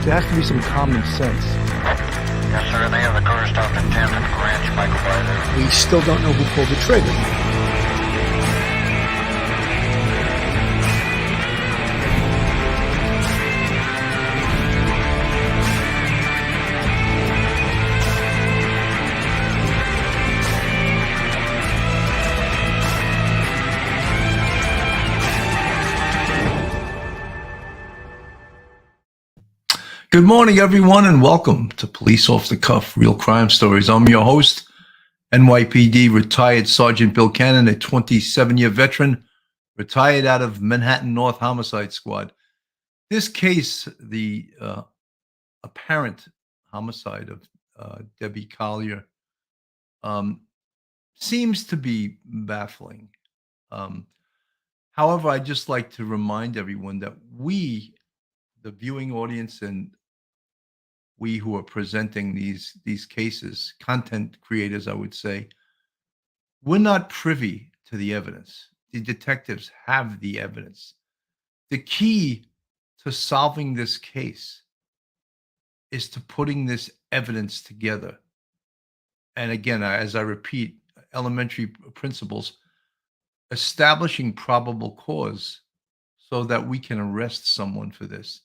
There has to be some common sense. Yes, sir. They have the car stopped in Tampa Ranch, Michael Biden. We still don't know who pulled the trigger. Good morning, everyone, and welcome to Police Off the Cuff, Real Crime Stories. I'm your host, NYPD retired Sergeant Bill Cannon, a 27-year veteran, retired out of Manhattan North Homicide Squad. This case, the apparent homicide of Debbie Collier, seems to be baffling. However, I'd just like to remind everyone that we, the viewing audience, and we who are presenting these cases, content creators, I would say, we're not privy to the evidence. The detectives have the evidence. The key to solving this case is to putting this evidence together. And again, as I repeat, elementary principles, establishing probable cause so that we can arrest someone for this.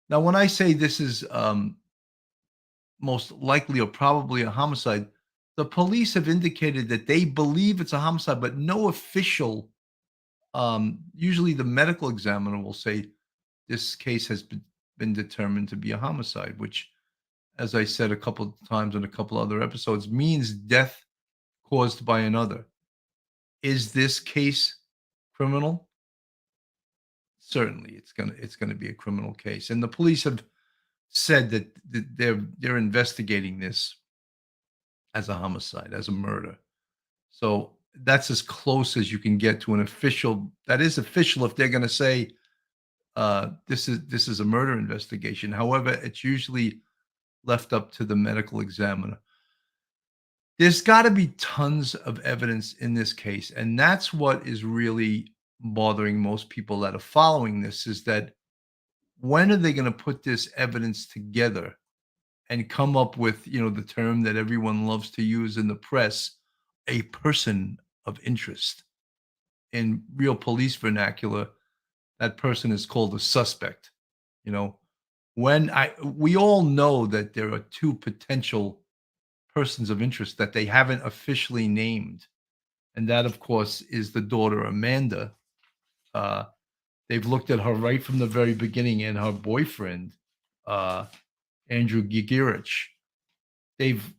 Now, when I say this is most likely or probably a homicide, the police have indicated that they believe it's a homicide, but no official, usually the medical examiner will say this case has been determined to be a homicide, which, as I said a couple of times in a couple other episodes, means death caused by another. Is this case criminal? Certainly, it's gonna be a criminal case, and the police have said that they're investigating this as a homicide, as a murder. So that's as close as you can get to an official. That is official if they're going to say this is a murder investigation. However, it's usually left up to the medical examiner. There's got to be tons of evidence in this case, and that's what is really bothering most people that are following this, is that when are they going to put this evidence together and come up with, the term that everyone loves to use in the press, a person of interest? In real police vernacular, that person is called a suspect. We all know that there are two potential persons of interest that they haven't officially named. And that, of course, is the daughter, Amanda. They've looked at her right from the very beginning, and her boyfriend, Andrew Gigirich. They've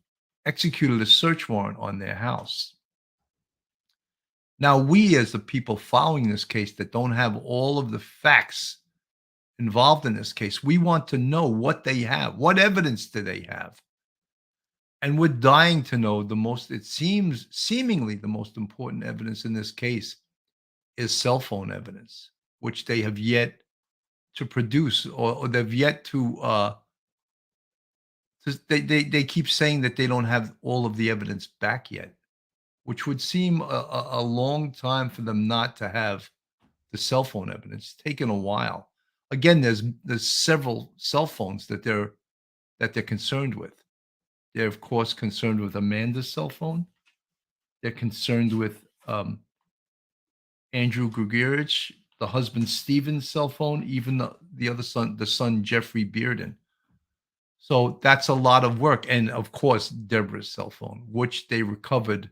executed a search warrant on their house. Now, we as the people following this case that don't have all of the facts involved in this case, we want to know what they have. What evidence do they have? And we're dying to know seemingly the most important evidence in this case is cell phone evidence, which they have yet to produce, or they've yet to they keep saying that they don't have all of the evidence back yet, which would seem a long time for them not to have the cell phone evidence. It's taken a while. Again, there's several cell phones that they're concerned with. They're, of course, concerned with Amanda's cell phone. They're concerned with Andrew Gugirich, the husband Stephen's cell phone, even the other son, the son Jeffrey Bearden. So that's a lot of work. And of course, Deborah's cell phone, which they recovered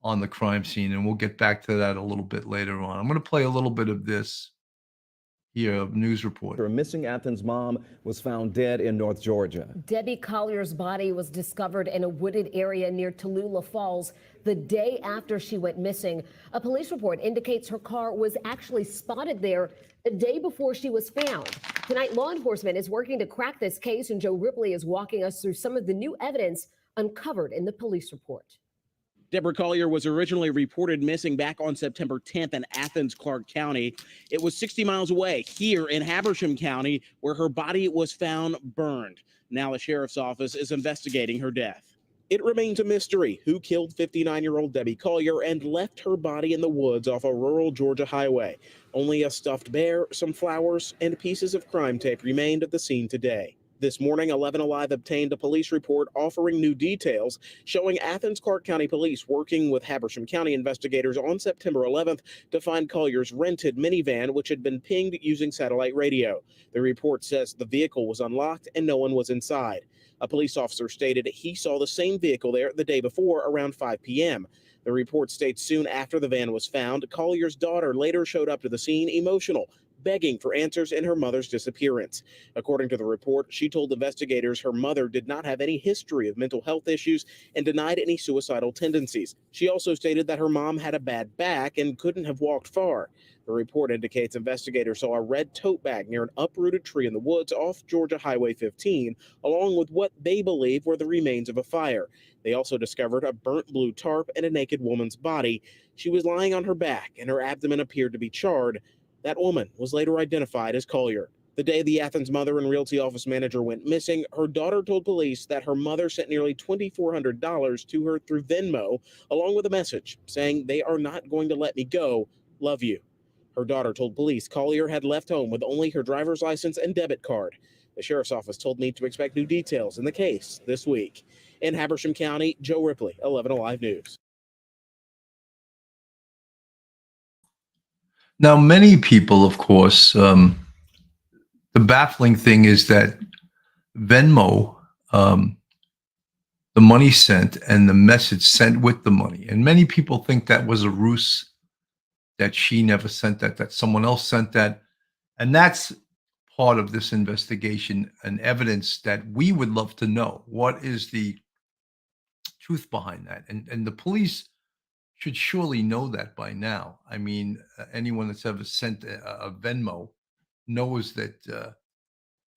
on the crime scene. And we'll get back to that a little bit later on. I'm going to play a little bit of this here, a news report. A missing Athens mom was found dead in North Georgia. Debbie Collier's body was discovered in a wooded area near Tallulah Falls the day after she went missing. A police report indicates her car was actually spotted there the day before she was found. Tonight, law enforcement is working to crack this case, and Joe Ripley is walking us through some of the new evidence uncovered in the police report. Deborah Collier was originally reported missing back on September 10th in Athens, Clark County. It was 60 miles away here in Habersham County, where her body was found burned. Now the sheriff's office is investigating her death. It remains a mystery who killed 59-year-old Debbie Collier and left her body in the woods off a rural Georgia highway. Only a stuffed bear, some flowers, and pieces of crime tape remained at the scene today. This morning, 11 Alive obtained a police report offering new details showing Athens Clarke County Police working with Habersham County investigators on September 11th to find Collier's rented minivan, which had been pinged using satellite radio. The report says the vehicle was unlocked and no one was inside. A police officer stated he saw the same vehicle there the day before around 5 p.m. The report states soon after the van was found, Collier's daughter later showed up to the scene emotional, begging for answers in her mother's disappearance. According to the report, she told investigators her mother did not have any history of mental health issues and denied any suicidal tendencies. She also stated that her mom had a bad back and couldn't have walked far. The report indicates investigators saw a red tote bag near an uprooted tree in the woods off Georgia Highway 15, along with what they believe were the remains of a fire. They also discovered a burnt blue tarp and a naked woman's body. She was lying on her back and her abdomen appeared to be charred. That woman was later identified as Collier. The day the Athens mother and realty office manager went missing, her daughter told police that her mother sent nearly $2,400 to her through Venmo, along with a message saying, "They are not going to let me go. Love you." Her daughter told police Collier had left home with only her driver's license and debit card. The sheriff's office told me to expect new details in the case this week. In Habersham County, Joe Ripley, 11 Alive News. Now, many people, of course, the baffling thing is that Venmo, the money sent and the message sent with the money. And many people think that was a ruse, that she never sent that, that someone else sent that. And that's part of this investigation and evidence that we would love to know. What is the truth behind that? And the police should surely know that by now. I mean, anyone that's ever sent a Venmo knows that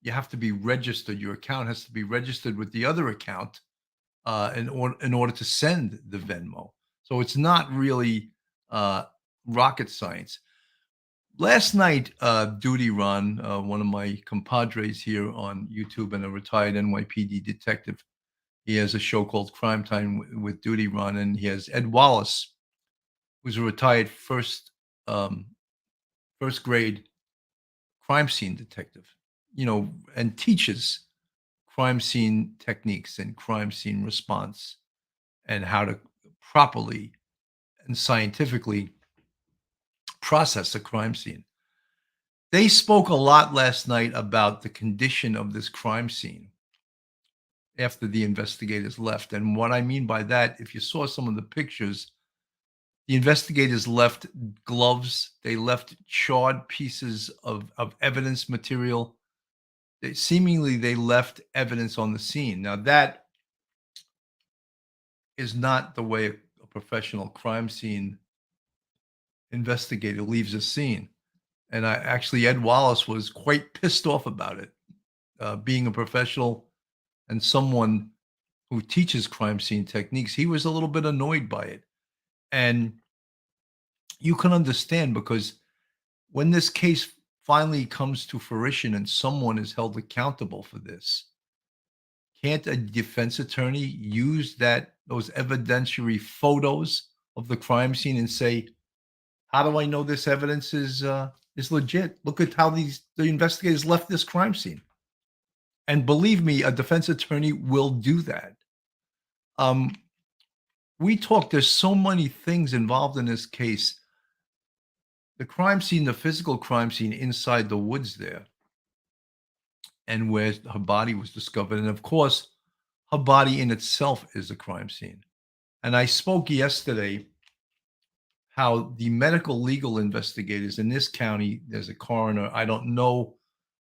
you have to be registered. Your account has to be registered with the other account in order to send the Venmo. So it's not really rocket science. Last night, Duty Ron, one of my compadres here on YouTube and a retired NYPD detective, he has a show called Crime Time with Duty Ron, and he has Ed Wallace, who's a retired first grade crime scene detective, and teaches crime scene techniques and crime scene response and how to properly and scientifically process a crime scene. They spoke a lot last night about the condition of this crime scene after the investigators left. And what I mean by that, if you saw some of the pictures, the investigators left gloves, they left charred pieces of evidence material. They left evidence on the scene. Now, that is not the way a professional crime scene investigator leaves a scene. And Ed Wallace was quite pissed off about it. Being a professional and someone who teaches crime scene techniques, he was a little bit annoyed by it. And you can understand, because when this case finally comes to fruition and someone is held accountable for this, can't a defense attorney use those evidentiary photos of the crime scene and say, how do I know this evidence is legit? Look at how the investigators left this crime scene. And believe me, a defense attorney will do that. There's so many things involved in this case. The crime scene, the physical crime scene inside the woods there, and where her body was discovered. And of course, her body in itself is a crime scene. And I spoke yesterday how the medical legal investigators in this county, there's a coroner. I don't know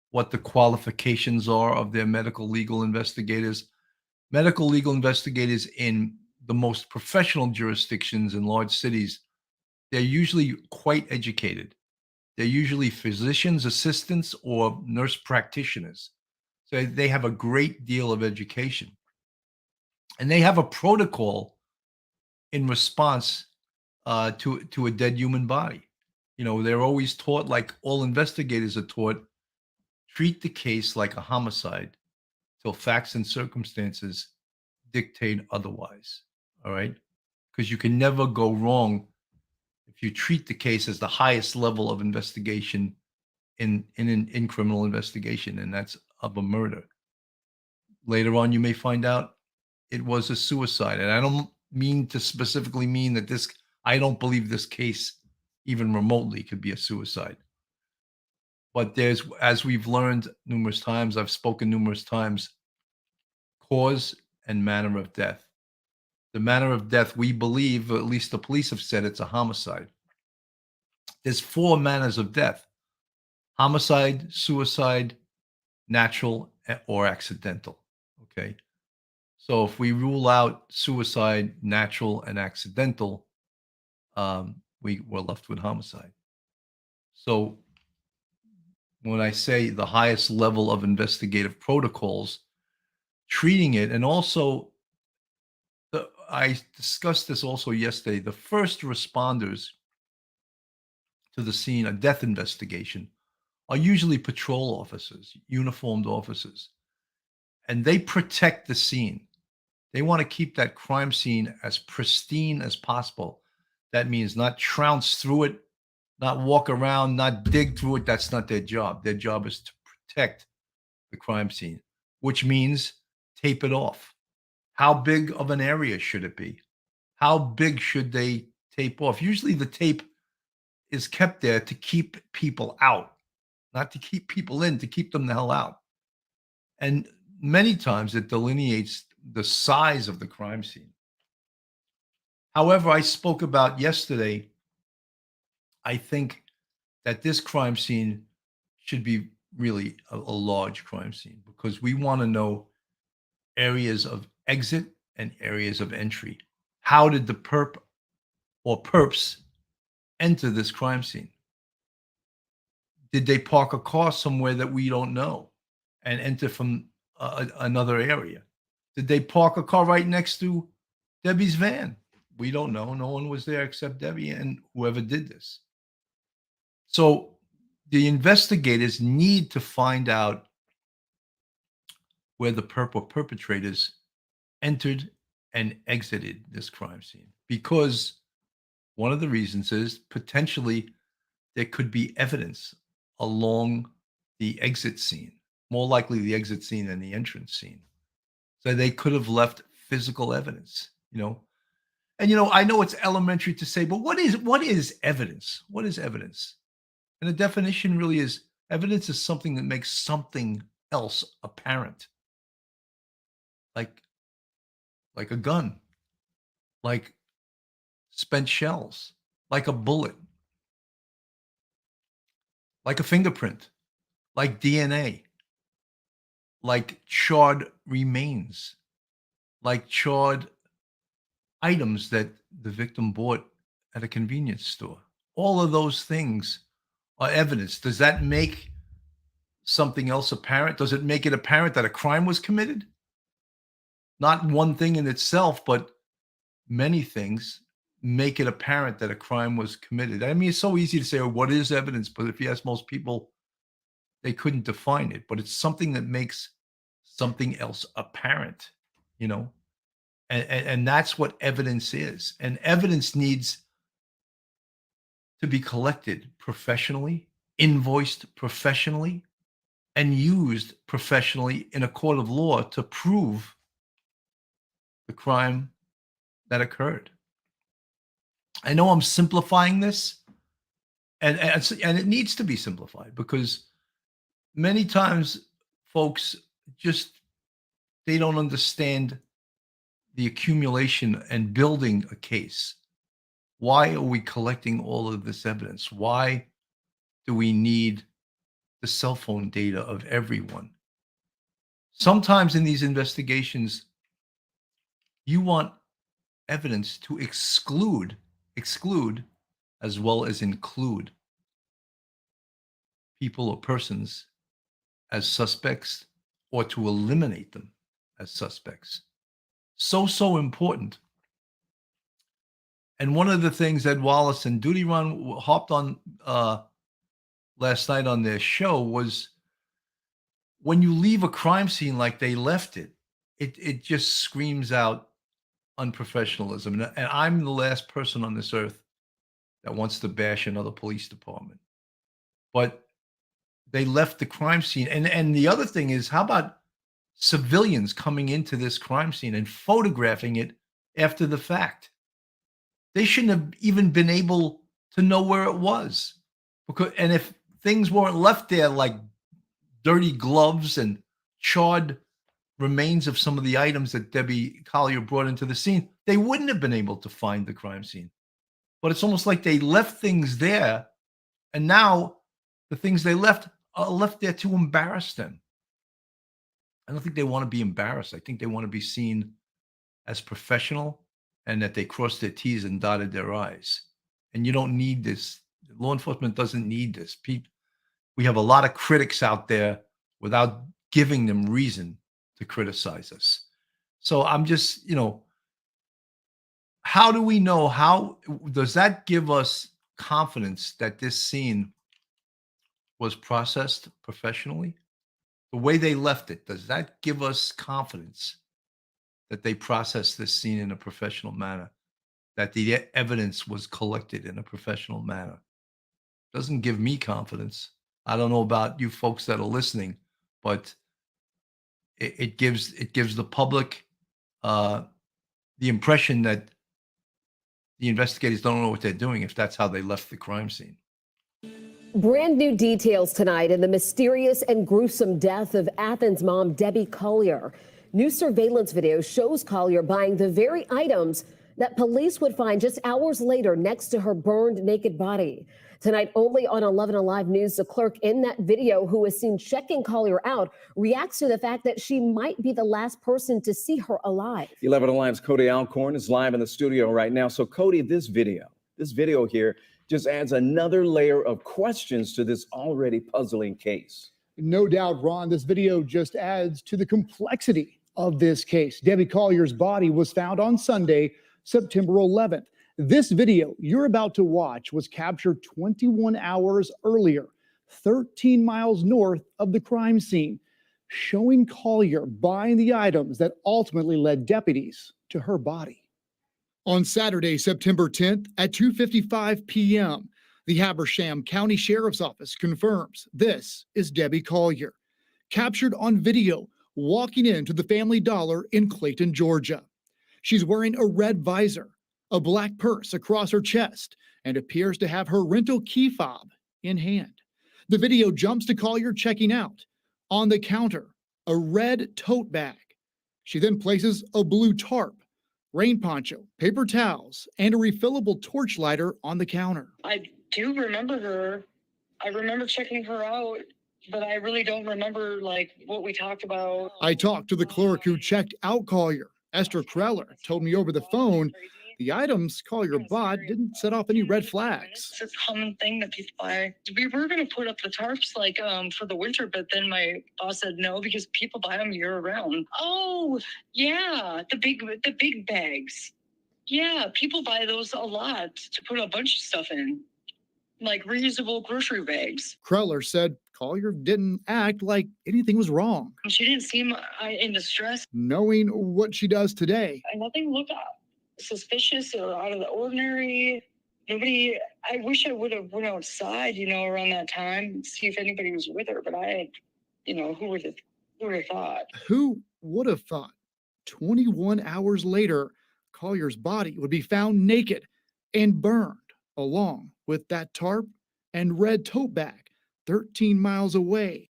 what the qualifications are of their medical legal investigators. Medical legal investigators in the most professional jurisdictions in large cities, they're usually quite educated. They're usually physicians, assistants, or nurse practitioners. So they have a great deal of education. And they have a protocol in response to a dead human body. They're always taught, like all investigators are taught, treat the case like a homicide till facts and circumstances dictate otherwise. All right? Because you can never go wrong if you treat the case as the highest level of investigation in criminal investigation, and that's of a murder. Later on, you may find out it was a suicide. And I don't mean to specifically mean that I don't believe this case even remotely could be a suicide. But there's, as we've learned numerous times, I've spoken numerous times, cause and manner of death. The manner of death, we believe, or at least the police have said, it's a homicide. There's 4 manners of death: homicide, suicide, natural, or accidental. Okay. So if we rule out suicide, natural, and accidental, we're left with homicide. So when I say the highest level of investigative protocols, treating it, and also I discussed this also yesterday, the first responders to the scene, a death investigation, are usually patrol officers, uniformed officers, and they protect the scene. They want to keep that crime scene as pristine as possible. That means not trounce through it, not walk around, not dig through it. That's not their job. Their job is to protect the crime scene, which means tape it off. How big of an area should it be? How big should they tape off? Usually the tape is kept there to keep people out, not to keep people in, to keep them the hell out. And many times it delineates the size of the crime scene. However, I spoke about yesterday, I think that this crime scene should be really a large crime scene, because we want to know areas of exit and areas of entry. How did the perp or perps enter this crime scene? Did they park a car somewhere that we don't know and enter from another area? Did they park a car right next to Debbie's van? We don't know. No one was there except Debbie and whoever did this. So the investigators need to find out where the perp or perpetrators entered and exited this crime scene, because one of the reasons is potentially there could be evidence along the exit scene, more likely the exit scene than the entrance scene. So they could have left physical evidence, And I know it's elementary to say, but what is evidence? What is evidence? And the definition really is, evidence is something that makes something else apparent. Like a gun, like spent shells, like a bullet, like a fingerprint, like DNA, like charred remains, like charred items that the victim bought at a convenience store. All of those things are evidence. Does that make something else apparent? Does it make it apparent that a crime was committed? Not one thing in itself, but many things make it apparent that a crime was committed. I mean, it's so easy to say, oh, what is evidence? But if you ask most people, they couldn't define it. But it's something that makes something else apparent, And that's what evidence is. And evidence needs to be collected professionally, invoiced professionally, and used professionally in a court of law to prove the crime that occurred. I know I'm simplifying this, and it needs to be simplified, because many times folks they don't understand the accumulation and building a case. Why are we collecting all of this evidence? Why do we need the cell phone data of everyone? Sometimes in these investigations, you want evidence to exclude as well as include people or persons as suspects, or to eliminate them as suspects. So important. And one of the things Ed Wallace and Duty Run hopped on last night on their show was, when you leave a crime scene like they left it, it just screams out unprofessionalism. And I'm the last person on this earth that wants to bash another police department. But they left the crime scene. And the other thing is, how about civilians coming into this crime scene and photographing it after the fact. They shouldn't have even been able to know where it was. And if things weren't left there like dirty gloves and charred remains of some of the items that Debbie Collier brought into the scene, they wouldn't have been able to find the crime scene. But it's almost like they left things there, and now the things they left are left there to embarrass them. I don't think they want to be embarrassed. I think they want to be seen as professional and that they crossed their T's and dotted their I's. And you don't need this. Law enforcement doesn't need this. We have a lot of critics out there without giving them reason to criticize us. So I'm just, how do we know? How does that give us confidence that this scene was processed professionally? The way they left it, does that give us confidence that they processed this scene in a professional manner, that the evidence was collected in a professional manner? Doesn't give me confidence. I don't know about you folks that are listening, but it gives the public the impression that the investigators don't know what they're doing if that's how they left the crime scene. Brand new details tonight in the mysterious and gruesome death of Athens mom Debbie Collier. New surveillance video shows Collier buying the very items that police would find just hours later next to her burned naked body. Tonight, only on 11 Alive News, the clerk in that video who was seen checking Collier out reacts to the fact that she might be the last person to see her alive. 11 Alive's Cody Alcorn is live in the studio right now. So Cody, this video here just adds another layer of questions to this already puzzling case. No doubt, Ron, this video just adds to the complexity of this case. Debbie Collier's body was found on Sunday, September 11th. This video you're about to watch was captured 21 hours earlier, 13 miles north of the crime scene, showing Collier buying the items that ultimately led deputies to her body. On Saturday, September 10th at 2:55 p.m., the Habersham County Sheriff's Office confirms this is Debbie Collier, captured on video walking into the Family Dollar in Clayton, Georgia. She's wearing a red visor, a black purse across her chest, and appears to have her rental key fob in hand. The video jumps to Collier checking out. On the counter, a red tote bag. She then places a blue tarp, rain poncho, paper towels, and a refillable torch lighter on the counter. I do remember her. I remember checking her out, but I really don't remember what we talked about. I talked to the clerk who checked out Collier. Esther Kreller told me over the phone the items Collier bought didn't set off any red flags. It's a common thing that people buy. We were going to put up the tarps for the winter, but then my boss said no because people buy them year round. Oh, yeah, the big bags. Yeah, people buy those a lot to put a bunch of stuff in, like reusable grocery bags. Kreller said Collier didn't act like anything was wrong. She didn't seem in distress. Knowing what she does today, Nothing looked suspicious or out of the ordinary. Nobody. I wish I would have went outside, around that time, see if anybody was with her. But who would have thought? Who would have thought 21 hours later, Collier's body would be found naked and burned, along with that tarp and red tote bag 13 miles away.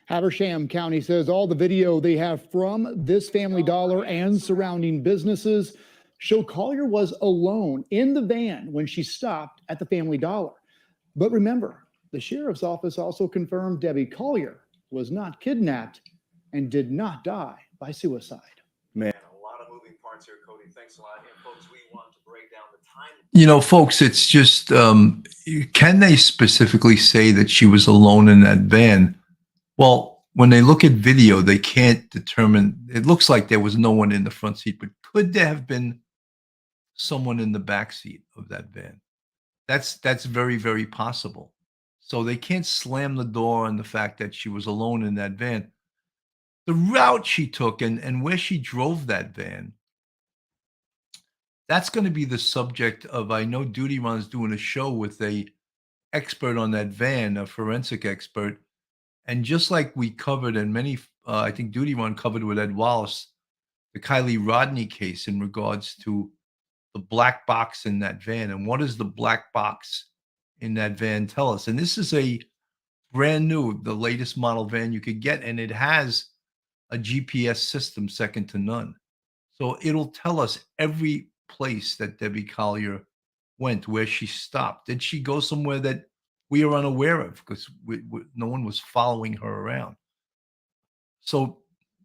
Habersham County says all the video they have from this Family Dollar and surrounding businesses show Collier was alone in the van when she stopped at the Family Dollar. But remember, the sheriff's office also confirmed Debbie Collier was not kidnapped and did not die by suicide. Man, A lot of moving parts here, Cody. Thanks a lot. And folks, we want to break down the time. Folks, it's just, can they specifically say that she was alone in that van? Well, when they look at video, they can't determine. It looks like there was no one in the front seat, but could there have been someone in the back seat of that van? That's very, very possible. So they can't slam the door on the fact that she was alone in that van. The route she took and where she drove that van, that's going to be the subject of, I know Duty Ron's doing a show with a expert on that van, a forensic expert. And just like we covered, and many I think Duty Run covered with Ed Wallace, the Kylie Rodney case in regards to the black box in that van. And what does the black box in that van tell us? And this is a brand new, the latest model van you could get, and it has a GPS system second to none. So it'll tell us every place that Debbie Collier went, where she stopped. Did she go somewhere that we are unaware of because no one was following her around? So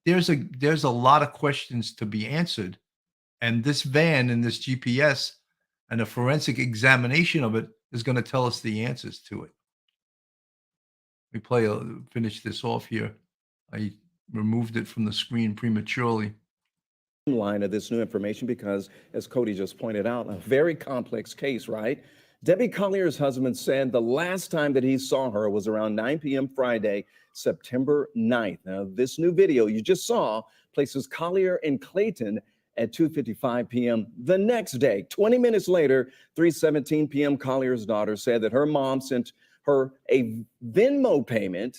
there's a lot of questions to be answered, and this van and this GPS and a forensic examination of it is going to tell us the answers to it. We finish this off here. I removed it from the screen prematurely. Line of this new information because, as Cody just pointed out, a very complex case, right? Debbie Collier's husband said the last time that he saw her was around 9 p.m. Friday, September 9th. Now, this new video you just saw places Collier and Clayton at 2:55 p.m. the next day. 20 minutes later, 3:17 p.m., Collier's daughter said that her mom sent her a Venmo payment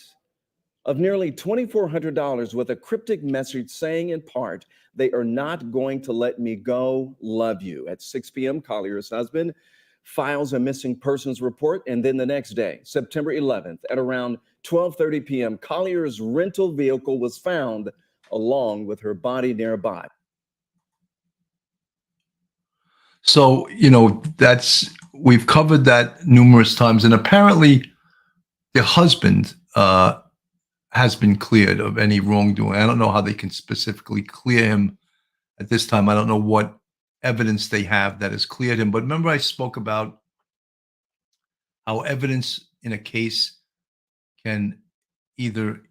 of nearly $2,400 with a cryptic message saying in part, "They are not going to let me go, love you." At 6 p.m., Collier's husband files a missing persons report. And then the next day, September 11th, at around 12:30 p.m., Collier's rental vehicle was found along with her body nearby. So, we've covered that numerous times. And apparently the husband has been cleared of any wrongdoing. I don't know how they can specifically clear him at this time. I don't know what evidence they have that has cleared him. But remember, I spoke about how evidence in a case can either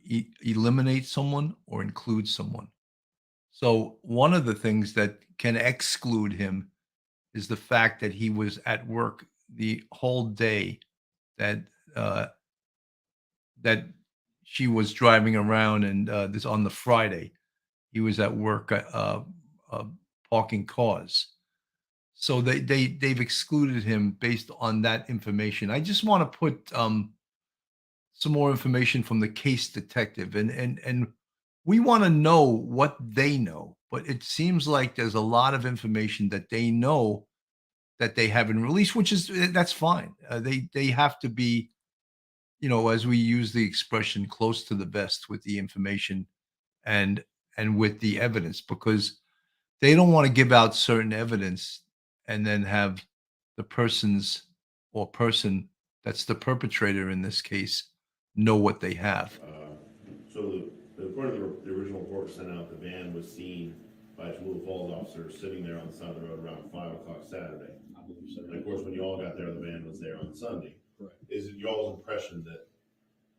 eliminate someone or include someone. So one of the things that can exclude him is the fact that he was at work the whole day that that she was driving around, and this on the Friday, he was at work parking cars. So they've excluded him based on that information. I just want to put some more information from the case detective, and we want to know what they know. But it seems like there's a lot of information that they know that they haven't released, that's fine. They have to be, as we use the expression, close to the vest with the information and with the evidence, because they don't want to give out certain evidence and then have the person that's the perpetrator in this case know what they have. So according to the original report sent out, the van was seen by a Tallulah Falls officer sitting there on the side of the road around 5 o'clock Saturday. I believe so. And of course, when you all got there, the van was there on Sunday. Correct. Is it y'all's impression that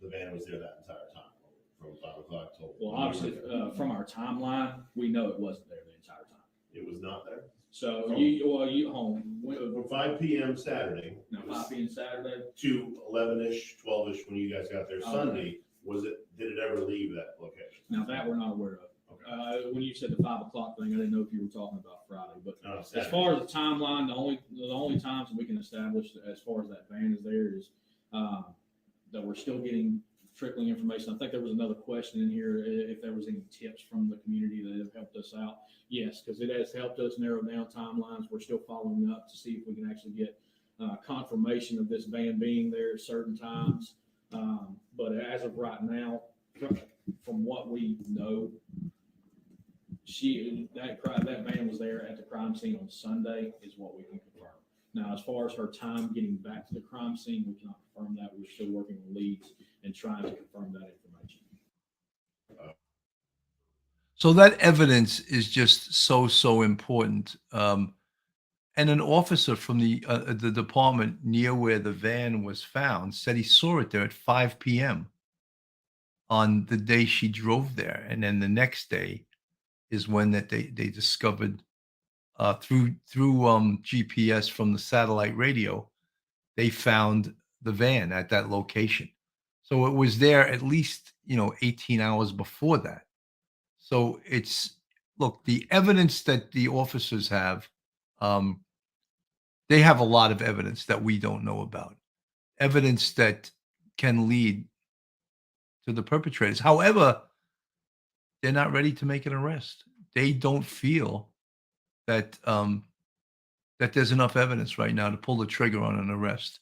the van was there that entire time, from 5 o'clock till? Well, obviously, from our timeline, we know it wasn't there the entire time. It was not there? So From- you home. From 5 p.m. Saturday. No, 5 p.m. Saturday. To 11-ish, 12-ish when you guys got there Okay. Sunday, did it ever leave that location? Now that we're not aware of. Okay. When you said the 5 o'clock thing, I didn't know if you were talking about Friday, but No, as Saturday. far as the timeline, the only times we can establish as far as that van is there is that we're still getting trickling information. I think there was another question in here if there was any tips from the community that have helped us out. Yes, because it has helped us narrow down timelines. We're still following up to see if we can actually get confirmation of this van being there at certain times. But as of right now, from what we know, that van was there at the crime scene on Sunday is what we can confirm. Now, as far as her time getting back to the crime scene, we cannot confirm that. We're still working on leads and trying to confirm that information. So that evidence is just so important. And an officer from the department near where the van was found said he saw it there at 5 p.m. on the day she drove there. And then the next day is when that they discovered through GPS from the satellite radio, they found the van at that location. So it was there at least 18 hours before that. So look, the evidence that the officers have, they have a lot of evidence that we don't know about, evidence that can lead to the perpetrators. However, they're not ready to make an arrest. They don't feel that that there's enough evidence right now to pull the trigger on an arrest.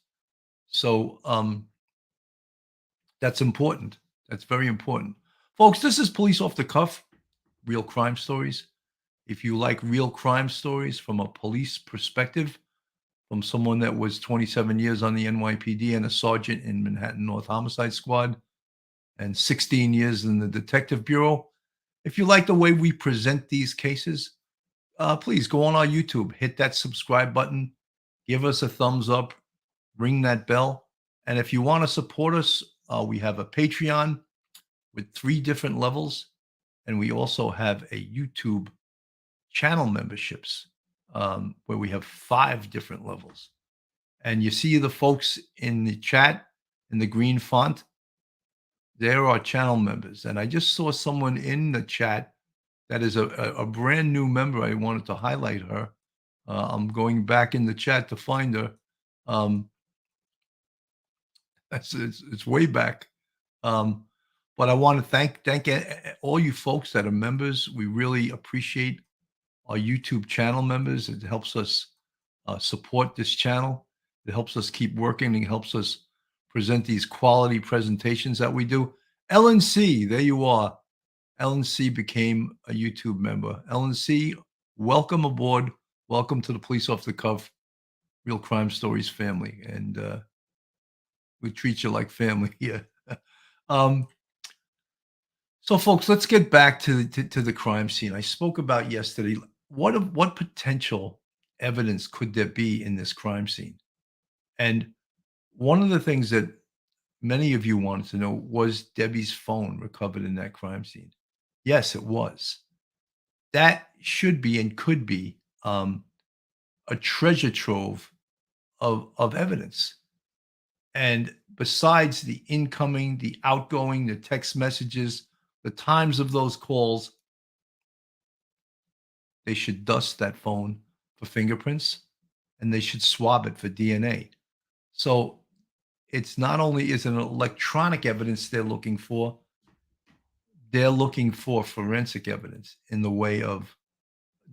So that's important. That's very important. Folks, this is Police Off the Cuff, real crime stories. If you like real crime stories from a police perspective, from someone that was 27 years on the NYPD and a sergeant in Manhattan North Homicide Squad and 16 years in the Detective Bureau, if you like the way we present these cases, please go on our YouTube, hit that subscribe button, give us a thumbs up, ring that bell. And if you want to support us, we have a Patreon with 3 different levels. And we also have a YouTube channel memberships where we have 5 different levels. And you see the folks in the chat in the green font. They're our channel members. And I just saw someone in the chat that is a brand new member. I wanted to highlight her. I'm going back in the chat to find her. It's way back. But I want to thank all you folks that are members. We really appreciate our YouTube channel members. It helps us support this channel. It helps us keep working. It helps us present these quality presentations that we do. Ellen C, there you are. Ellen C became a YouTube member. Ellen C, welcome aboard. Welcome to the Police Off the Cuff Real Crime Stories family. And we treat you like family here. So, folks, let's get back to the crime scene. I spoke about yesterday. What potential evidence could there be in this crime scene? And one of the things that many of you wanted to know was Debbie's phone recovered in that crime scene. Yes, it was. That should be and could be a treasure trove of evidence. And besides the incoming, the outgoing, the text messages, the times of those calls, they should dust that phone for fingerprints and they should swab it for DNA. So it's not only is it an electronic evidence they're looking for forensic evidence in the way of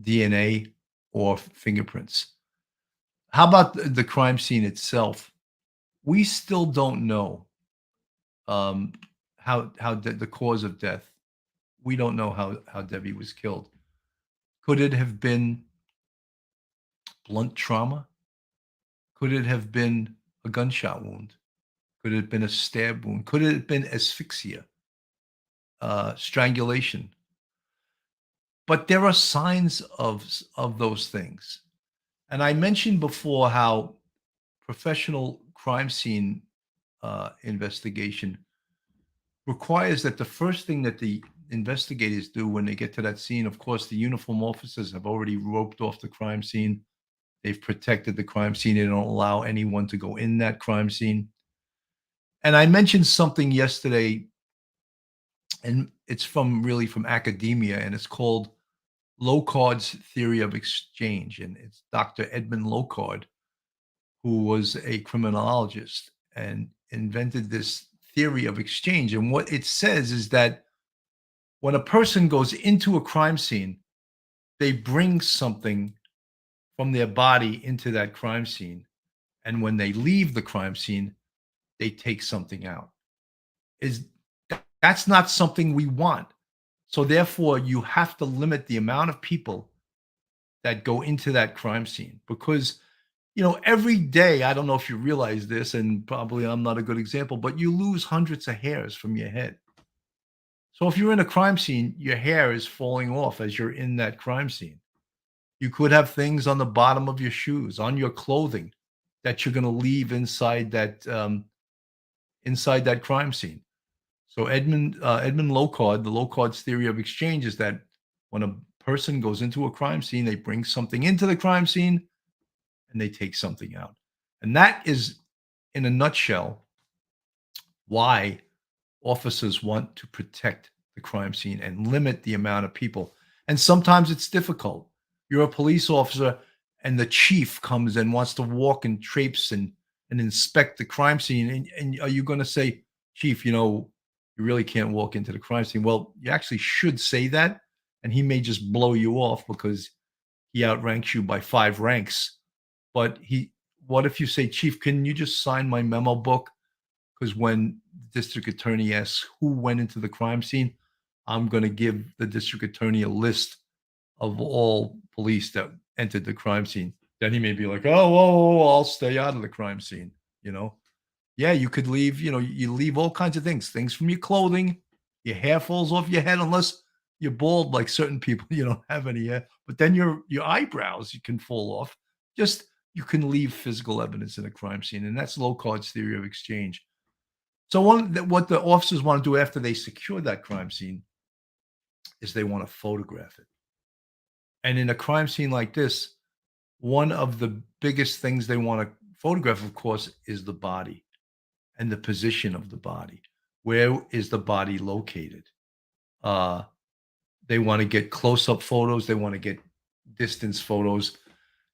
DNA or fingerprints. How about the crime scene itself? We still don't know how the cause of death. We don't know how Debbie was killed. Could it have been blunt trauma? Could it have been a gunshot wound? Could it have been a stab wound? Could it have been asphyxia, strangulation? But there are signs of those things. And I mentioned before how professional crime scene investigation requires that the first thing that the investigators do when they get to that scene, of course, the uniform officers have already roped off the crime scene. They've protected the crime scene. They don't allow anyone to go in that crime scene. And I mentioned something yesterday, and it's really from academia, and it's called Locard's theory of exchange. And it's Dr. Edmund Locard, who was a criminologist and invented this theory of exchange. And what it says is that when a person goes into a crime scene, they bring something from their body into that crime scene. And when they leave the crime scene, they take something out. That's not something we want. So therefore, you have to limit the amount of people that go into that crime scene because, every day, I don't know if you realize this, and probably I'm not a good example, but you lose hundreds of hairs from your head. So if you're in a crime scene, your hair is falling off as you're in that crime scene. You could have things on the bottom of your shoes, on your clothing that you're going to leave inside that crime scene. So Edmund Locard, the Locard's theory of exchange is that when a person goes into a crime scene, they bring something into the crime scene and they take something out. And that is, in a nutshell, why officers want to protect the crime scene and limit the amount of people. And sometimes it's difficult. You're a police officer and the chief comes and wants to walk and traipse and inspect the crime scene. And are you going to say, Chief, You really can't walk into the crime scene. Well, you actually should say that, and he may just blow you off because he outranks you by 5 ranks. But what if you say, Chief, can you just sign my memo book? Because when the district attorney asks who went into the crime scene, I'm going to give the district attorney a list of all police that entered the crime scene. Then he may be like, oh, whoa, I'll stay out of the crime scene. Yeah, you could leave, you leave all kinds of things from your clothing, your hair falls off your head, unless you're bald like certain people, you don't have any hair, but then your eyebrows, you can fall off. Just, you can leave physical evidence in a crime scene, and that's Locard's theory of exchange. So what the officers want to do after they secure that crime scene is they want to photograph it. And in a crime scene like this, one of the biggest things they want to photograph, of course, is the body and the position of the body. Where is the body located? They want to get close-up photos. They want to get distance photos.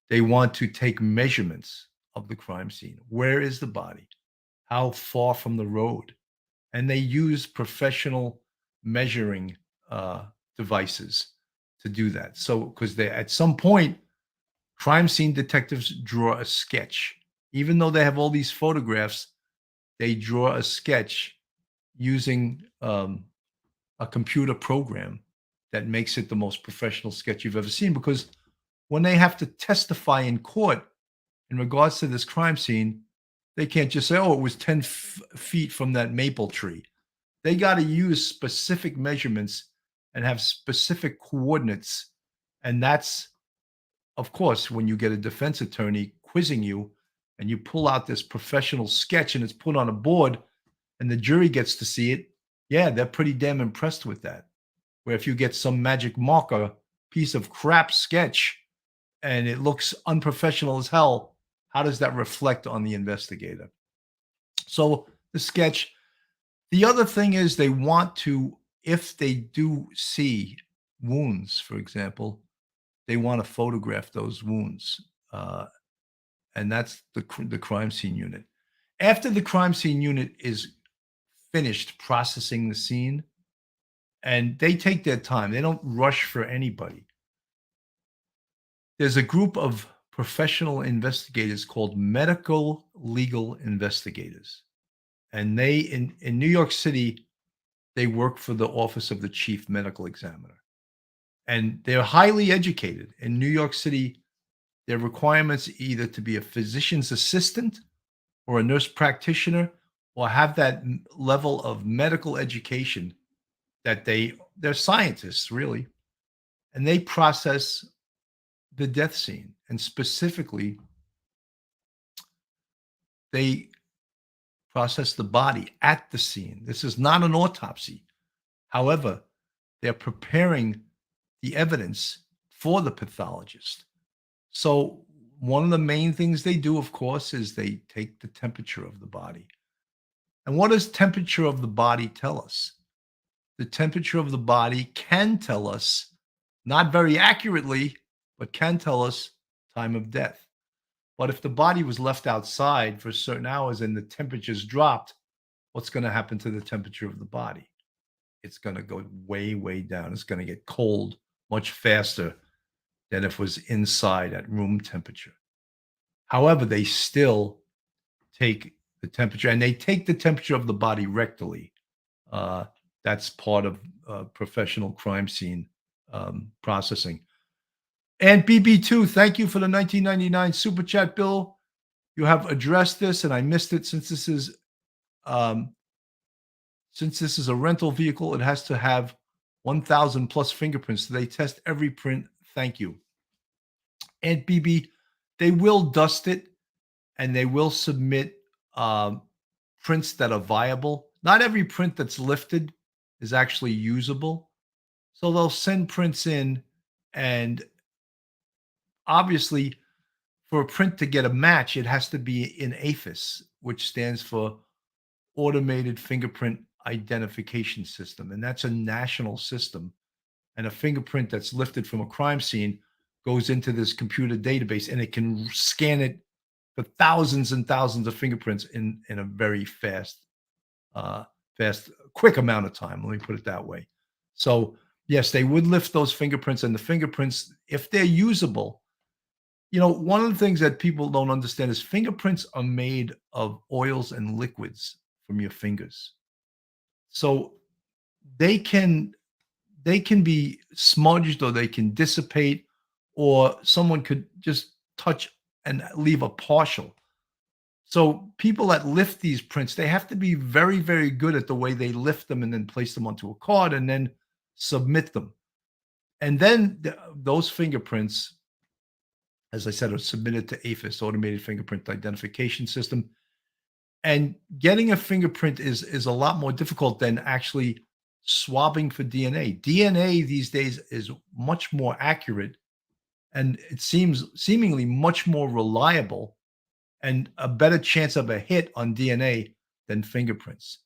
They want to take measurements of the crime scene. Where is the body? How far from the road? And they use professional measuring devices to do that. So, because at some point, crime scene detectives draw a sketch. Even though they have all these photographs, they draw a sketch using a computer program that makes it the most professional sketch you've ever seen. Because when they have to testify in court in regards to this crime scene, they can't just say, oh, it was 10 feet from that maple tree. They got to use specific measurements and have specific coordinates. And that's, of course, when you get a defense attorney quizzing you and you pull out this professional sketch and it's put on a board and the jury gets to see it, yeah, they're pretty damn impressed with that. Where if you get some magic marker piece of crap sketch and it looks unprofessional as hell, how does that reflect on the investigator? So the sketch, the other thing is they want to, if they do see wounds, for example, they want to photograph those wounds. And that's the crime scene unit. After the crime scene unit is finished processing the scene, and they take their time, they don't rush for anybody. There's a group of professional investigators called medical legal investigators. And they, in New York City, they work for the Office of the Chief Medical Examiner. And they're highly educated. In New York City, their requirements either to be a physician's assistant or a nurse practitioner or have that level of medical education that they're scientists, really. And they process the death scene. And specifically, they process the body at the scene. This is not an autopsy. However, they're preparing the evidence for the pathologist. So one of the main things they do, of course, is they take the temperature of the body. And what does temperature of the body tell us? The temperature of the body can tell us, not very accurately, but can tell us time of death. But if the body was left outside for certain hours and the temperature's dropped, what's going to happen to the temperature of the body? It's going to go way, way down. It's going to get cold much faster than if it was inside at room temperature. However, they still take the temperature, and they take the temperature of the body rectally. That's part of professional crime scene processing. And BB2, thank you for the 1999 Super Chat, Bill. You have addressed this, and I missed it. Since this is a rental vehicle, it has to have 1,000 plus fingerprints. So they test every print. Thank you. And BB, they will dust it, and they will submit prints that are viable. Not every print that's lifted is actually usable. So they'll send prints in, and obviously, for a print to get a match, it has to be in AFIS, which stands for Automated Fingerprint Identification System. And that's a national system. And a fingerprint that's lifted from a crime scene goes into this computer database, and it can scan it for thousands and thousands of fingerprints in a very fast quick amount of time. Let me put it that way. So yes, they would lift those fingerprints, and the fingerprints, if they're usable, one of the things that people don't understand is fingerprints are made of oils and liquids from your fingers. So they can be smudged, or they can dissipate, or someone could just touch and leave a partial. So people that lift these prints, they have to be very, very good at the way they lift them and then place them onto a card and then submit them. And then those fingerprints, as I said, are submitted to AFIS, Automated Fingerprint Identification System. And getting a fingerprint is a lot more difficult than actually swabbing for DNA. DNA these days is much more accurate, and it seems seemingly much more reliable and a better chance of a hit on DNA than fingerprints.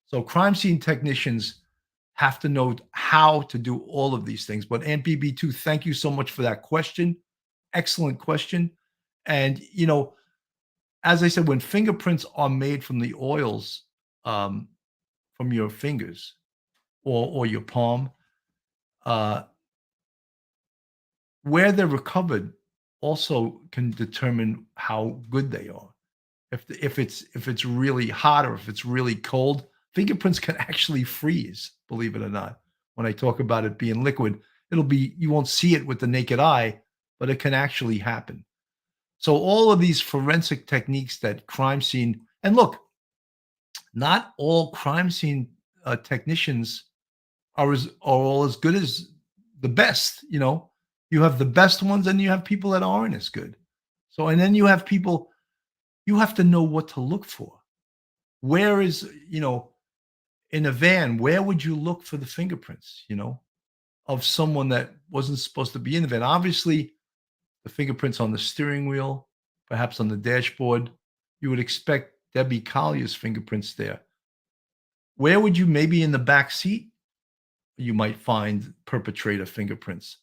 So crime scene technicians have to know how to do all of these things. But Aunt BB2, thank you so much for that question. Excellent question. And, as I said, when fingerprints are made from the oils from your fingers or your palm, where they're recovered also can determine how good they are. If it's really hot or if it's really cold, fingerprints can actually freeze, believe it or not. When I talk about it being liquid, you won't see it with the naked eye, but it can actually happen. So all of these forensic techniques that crime scene, and look, not all crime scene technicians are all as good as the best. You have the best ones, and you have people that aren't as good. So, and then you have people, you have to know what to look for. Where is, in a van, where would you look for the fingerprints, of someone that wasn't supposed to be in the van? Obviously, the fingerprints on the steering wheel, perhaps on the dashboard, you would expect Debbie Collier's fingerprints there. Where would you, maybe in the back seat, you might find perpetrator fingerprints.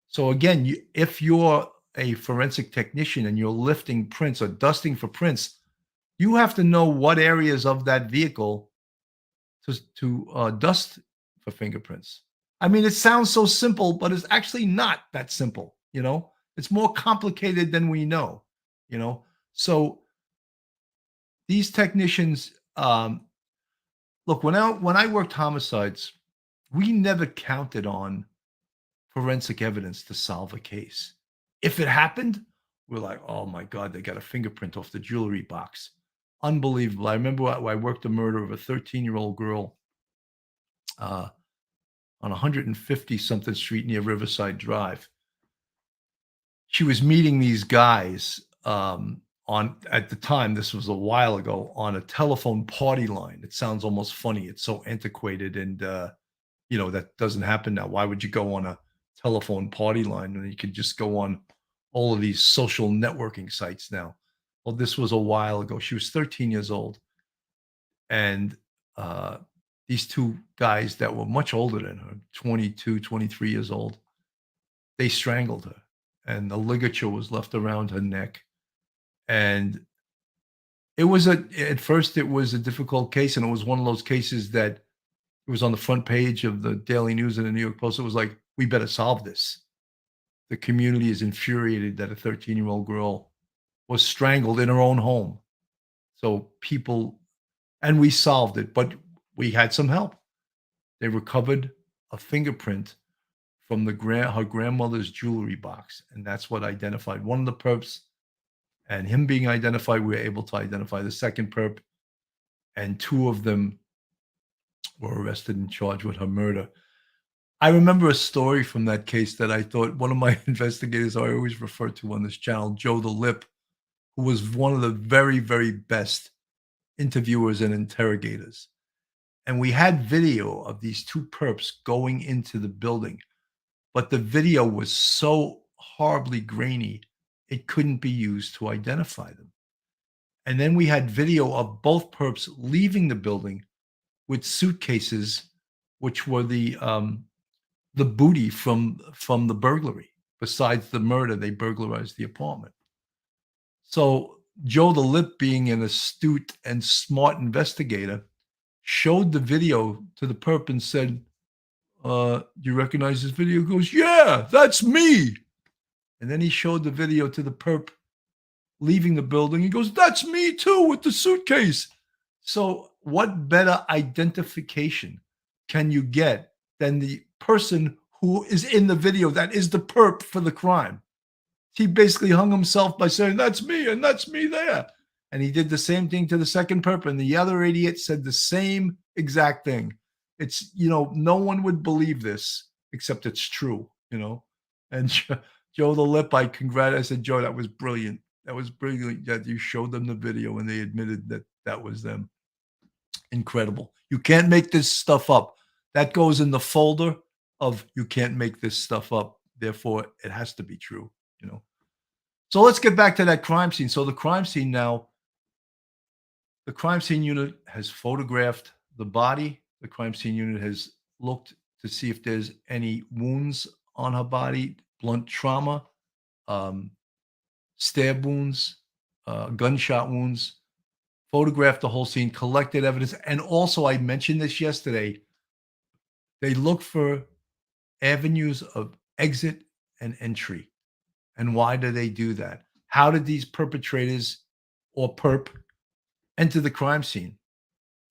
So again, if you're a forensic technician and you're lifting prints or dusting for prints, you have to know what areas of that vehicle to dust for fingerprints. I mean, it sounds so simple, but it's actually not that simple. It's more complicated than we know. So these technicians, look, when I worked homicides, we never counted on forensic evidence to solve a case. If it happened, we're like, oh my God, they got a fingerprint off the jewelry box. Unbelievable. I remember I worked a murder of a 13-year-old girl on 150 something street near Riverside Drive. She was meeting these guys at the time, this was a while ago, on a telephone party line. It sounds almost funny. It's so antiquated, and that doesn't happen now. Why would you go on a telephone party line when you could just go on all of these social networking sites now? Well, this was a while ago. She was 13 years old. And these two guys that were much older than her, 22, 23 years old, they strangled her. And the ligature was left around her neck. And at first it was a difficult case. And it was one of those cases that it was on the front page of the Daily News and the New York Post. It was like, we better solve this. The community is infuriated that a 13-year-old girl was strangled in her own home. So and we solved it, but we had some help. They recovered a fingerprint from her grandmother's jewelry box, and that's what identified one of the perps. And him being identified, we were able to identify the second perp, and two of them were arrested and charged with her murder. I remember a story from that case that I thought one of my investigators I always refer to on this channel, Joe the Lip, who was one of the very, very best interviewers and interrogators. And we had video of these two perps going into the building, but the video was so horribly grainy, it couldn't be used to identify them. And then we had video of both perps leaving the building with suitcases, which were the booty from the burglary. Besides the murder, they burglarized the apartment. So Joe the Lip, being an astute and smart investigator, showed the video to the perp and said, do you recognize this video? He goes, yeah, that's me. And then he showed the video to the perp leaving the building. He goes, that's me too with the suitcase. So what better identification can you get than the person who is in the video that is the perp for the crime? He basically hung himself by saying, that's me and that's me there. And he did the same thing to the second perp, and the other idiot said the same exact thing. It's, no one would believe this, except it's true, And Joe the Lip, I said, Joe, that was brilliant. That was brilliant that you showed them the video and they admitted that that was them. Incredible. You can't make this stuff up. That goes in the folder of you can't make this stuff up. Therefore, it has to be true, So let's get back to that crime scene. So the crime scene now, the crime scene unit has photographed the body. The crime scene unit has looked to see if there's any wounds on her body, blunt trauma, stab wounds, gunshot wounds, photographed the whole scene, collected evidence. And also, I mentioned this yesterday, they look for avenues of exit and entry. And why do they do that? How did these perpetrators or perp enter the crime scene?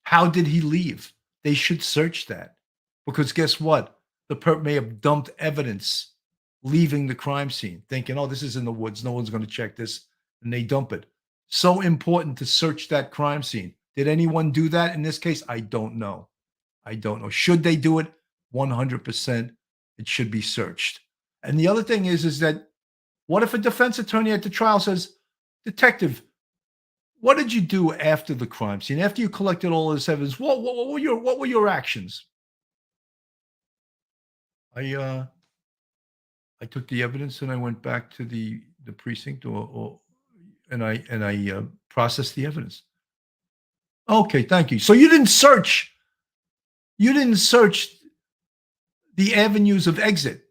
How did he leave? They should search that, because guess what? The perp may have dumped evidence leaving the crime scene, thinking, oh, this is in the woods. No one's going to check this. And they dump it. So important to search that crime scene. Did anyone do that in this case? I don't know. Should they do it? 100%. It should be searched. And the other thing is that what if a defense attorney at the trial says, detective, what did you do after the crime scene? After you collected all this evidence, what were your actions? I took the evidence and I went back to the precinct and I processed the evidence. Okay, thank you. So you didn't search the avenues of exit.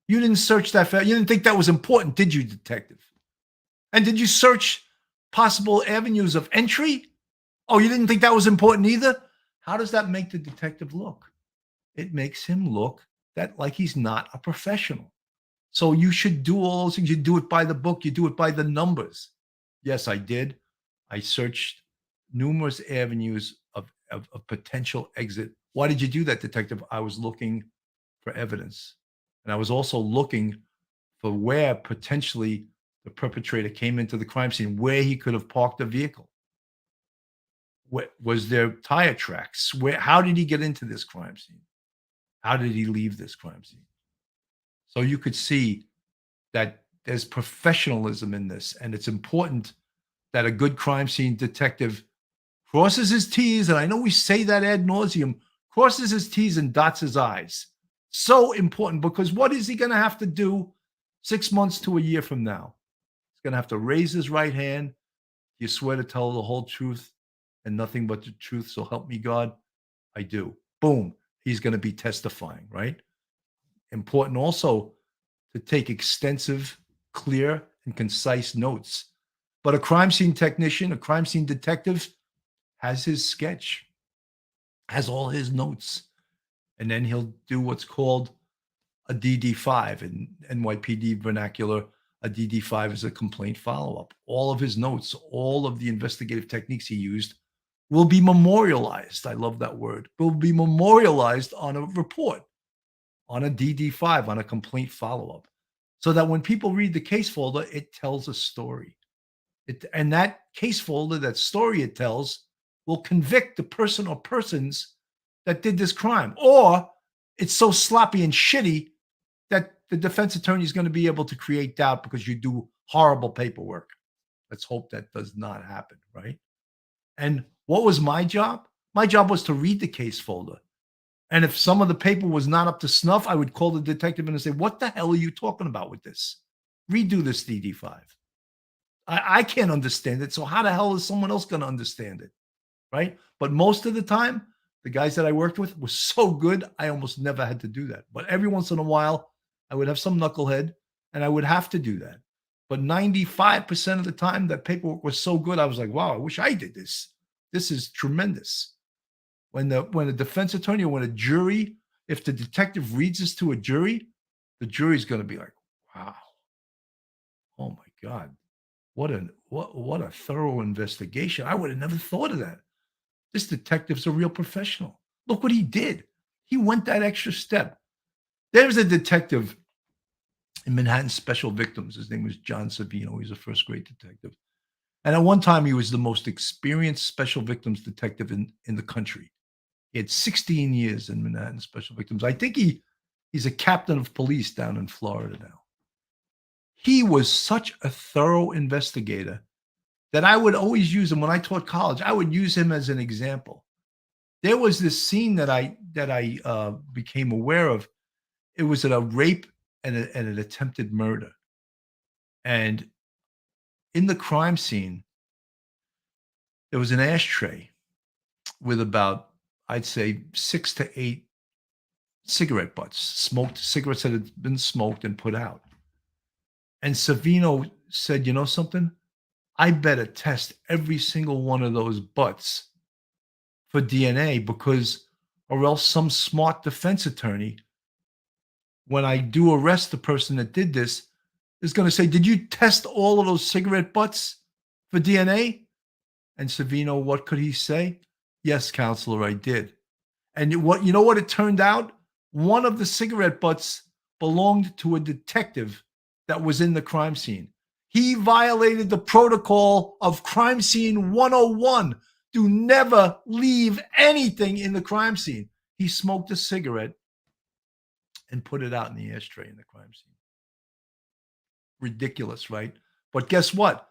You didn't search that. You didn't think that was important, did you, detective? And did you search possible avenues of entry? Oh, you didn't think that was important either? How does that make the detective look? It makes him look like he's not a professional. So you should do all those things. You do it by the book. You do it by the numbers. Yes, I did. I searched numerous avenues of potential exit. Why did you do that, detective? I was looking for evidence. And I was also looking for where potentially the perpetrator came into the crime scene, where he could have parked the vehicle. Was there tire tracks? How did he get into this crime scene? How did he leave this crime scene? So you could see that there's professionalism in this, and it's important that a good crime scene detective crosses his T's, and I know we say that ad nauseum, crosses his T's and dots his I's. So important, because what is he going to have to do 6 months to a year from now? He's going to have to raise his right hand. You swear to tell the whole truth and nothing but the truth, so help me God? I do. Boom. He's going to be testifying, right? Important also to take extensive, clear, and concise notes. But a crime scene technician, a crime scene detective has his sketch, has all his notes, and then he'll do what's called a DD5. In NYPD vernacular, a DD5 is a complaint follow-up. All of his notes, all of the investigative techniques he used will be memorialized. I love that word. Will be memorialized on a report, on a DD5, on a complaint follow-up, so that when people read the case folder, it tells a story. And that case folder, that story it tells, will convict the person or persons that did this crime. Or it's so sloppy and shitty that the defense attorney is going to be able to create doubt because you do horrible paperwork. Let's hope that does not happen, right? And what was my job? My job was to read the case folder. And if some of the paper was not up to snuff, I would call the detective and say, what the hell are you talking about with this? Redo this DD5. I can't understand it. So how the hell is someone else going to understand it? Right? But most of the time, the guys that I worked with were so good, I almost never had to do that. But every once in a while, I would have some knucklehead and I would have to do that. But 95% of the time, that paperwork was so good, I was like, wow, I wish I did this. This is tremendous. when a defense attorney or when a jury, if the detective reads this to a jury, the jury's going to be like, wow, oh my God, what a thorough investigation. I would have never thought of that. This detective's a real professional. Look what he did. He went that extra step. There was a detective in Manhattan Special Victims. His name was John Savino. He's a first grade detective. And at one time, he was the most experienced special victims detective in the country. He had 16 years in Manhattan Special Victims. I think he's a captain of police down in Florida now. He was such a thorough investigator that I would always use him when I taught college. I would use him as an example. There was this scene that I became aware of. It was a rape and an attempted murder. And in the crime scene, there was an ashtray with about, I'd say, 6 to 8 cigarette butts, smoked cigarettes that had been smoked and put out. And Savino said, you know something? I better test every single one of those butts for DNA because, or else some smart defense attorney, when I do arrest the person that did this, is going to say, did you test all of those cigarette butts for DNA? And Savino, what could he say? Yes, counselor, I did. And you know what it turned out? One of the cigarette butts belonged to a detective that was in the crime scene. He violated the protocol of crime scene 101. Do never leave anything in the crime scene. He smoked a cigarette and put it out in the ashtray in the crime scene. Ridiculous, right? But guess what?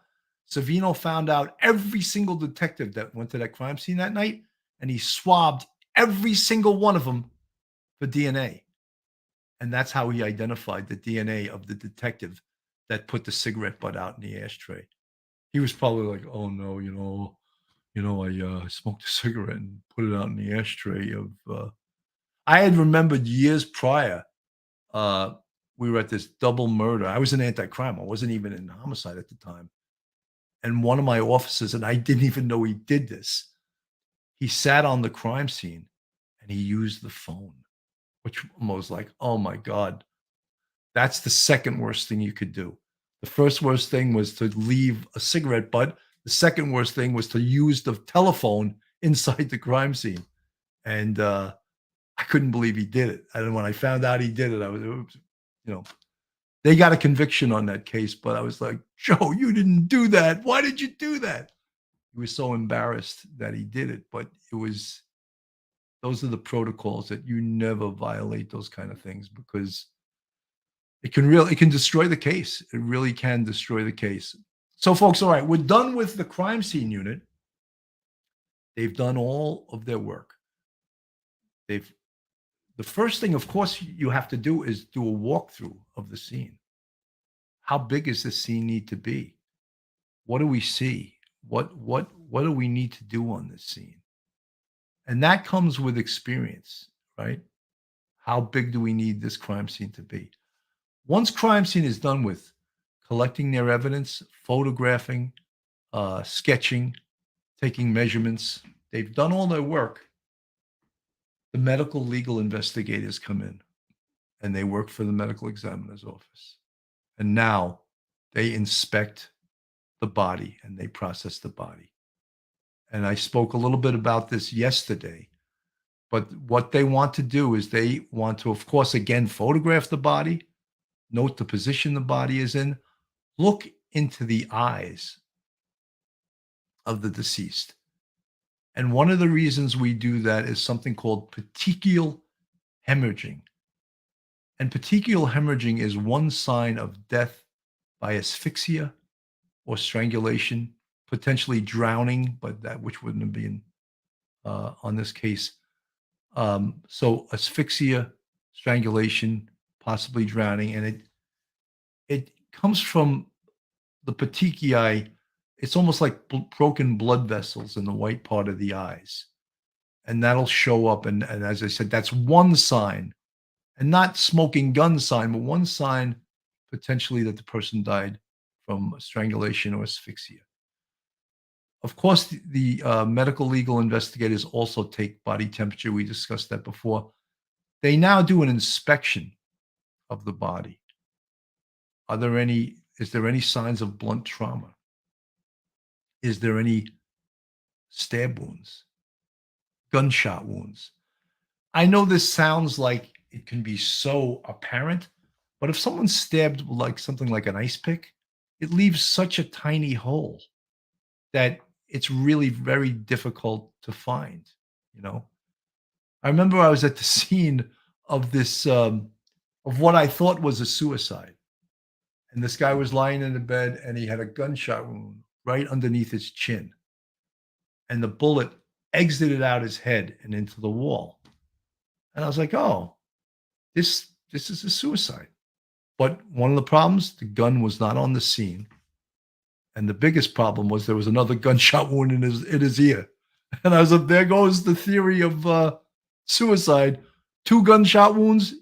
Savino found out every single detective that went to that crime scene that night, and he swabbed every single one of them for DNA. And that's how he identified the DNA of the detective that put the cigarette butt out in the ashtray. He was probably like, oh no, I smoked a cigarette and put it out in the ashtray of I had remembered years prior, we were at this double murder. I was in anti-crime. I wasn't even in homicide at the time. And one of my officers, and I didn't even know he did this, he sat on the crime scene and he used the phone, which was like, oh my God, that's the second worst thing you could do. The first worst thing was to leave a cigarette butt. The second worst thing was to use the telephone inside the crime scene. And I couldn't believe he did it. And when I found out he did it, I was, they got a conviction on that case, but I was like, Joe, you didn't do that. Why did you do that? He was so embarrassed that he did it, but those are the protocols that you never violate those kind of things because it can destroy the case. It really can destroy the case. So folks, all right, we're done with the crime scene unit. They've done all of their work. The first thing, of course, you have to do is do a walkthrough of the scene. How big does the scene need to be? What do we see? What do we need to do on this scene? And that comes with experience, right? How big do we need this crime scene to be? Once crime scene is done with collecting their evidence, photographing, sketching, taking measurements, they've done all their work. The medical legal investigators come in and they work for the medical examiner's office. And now they inspect the body and they process the body. And I spoke a little bit about this yesterday, but what they want to do is they want to, of course, again, photograph the body, note the position the body is in, look into the eyes of the deceased. And one of the reasons we do that is something called petechial hemorrhaging. And petechial hemorrhaging is one sign of death by asphyxia or strangulation, potentially drowning, but that which wouldn't have been on this case. So asphyxia, strangulation, possibly drowning, and it comes from the petechiae. It's almost like broken blood vessels in the white part of the eyes. And that'll show up. And as I said, that's one sign, and not smoking gun sign, but one sign potentially that the person died from strangulation or asphyxia. Of course, the medical legal investigators also take body temperature. We discussed that before. They now do an inspection of the body. Is there any signs of blunt trauma? Is there any stab wounds, gunshot wounds? I know this sounds like it can be so apparent, but if someone's stabbed like something like an ice pick, it leaves such a tiny hole that it's really very difficult to find, you know? I remember I was at the scene of this, of what I thought was a suicide. And this guy was lying in the bed and he had a gunshot wound right underneath his chin. And the bullet exited out his head and into the wall. And I was like, oh, this is a suicide. But one of the problems, the gun was not on the scene. And the biggest problem was there was another gunshot wound in his ear. And I was like, there goes the theory of suicide. 2 gunshot wounds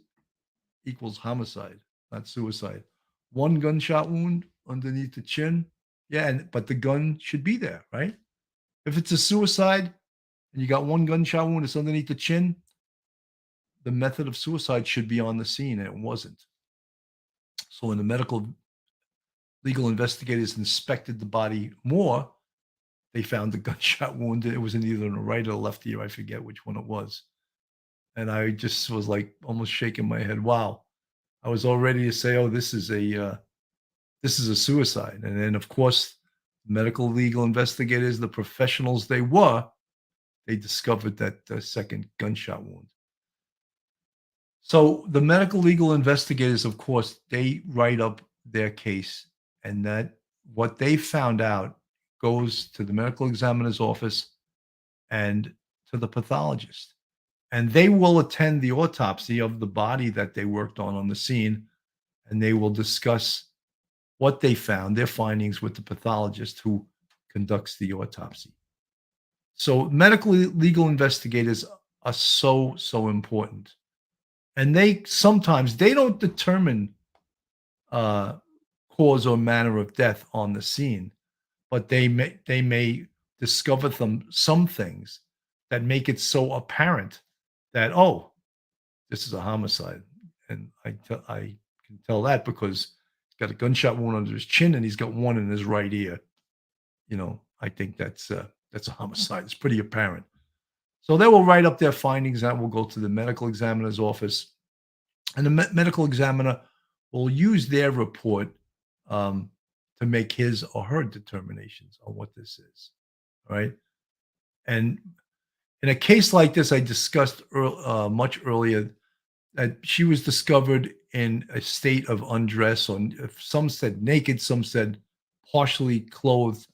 equals homicide, not suicide. 1 gunshot wound underneath the chin. Yeah, but the gun should be there, right? If it's a suicide and you got 1 gunshot wound, it's underneath the chin, the method of suicide should be on the scene, and it wasn't. So when the medical legal investigators inspected the body more, they found the gunshot wound. It was in either the right or the left ear. I forget which one it was. And I just was like almost shaking my head. Wow. I was all ready to say, oh, this is a suicide. And then, of course, medical legal investigators, the professionals they were, they discovered that second gunshot wound. So the medical legal investigators, of course, they write up their case, and that what they found out goes to the medical examiner's office and to the pathologist. And they will attend the autopsy of the body that they worked on the scene, and they will discuss what they found, their findings, with the pathologist who conducts the autopsy. So medical legal investigators are so important. And they sometimes they don't determine cause or manner of death on the scene, but they may discover some things that make it so apparent that, oh, this is a homicide. And I can tell that because he's got a gunshot wound under his chin and he's got one in his right ear. You know, I think that's a homicide. It's pretty apparent. So they will write up their findings. That will go to the medical examiner's office, and the medical examiner will use their report to make his or her determinations on what this is. All right. And in a case like this, I discussed much earlier that she was discovered in a state of undress. Or some said naked, some said partially clothed.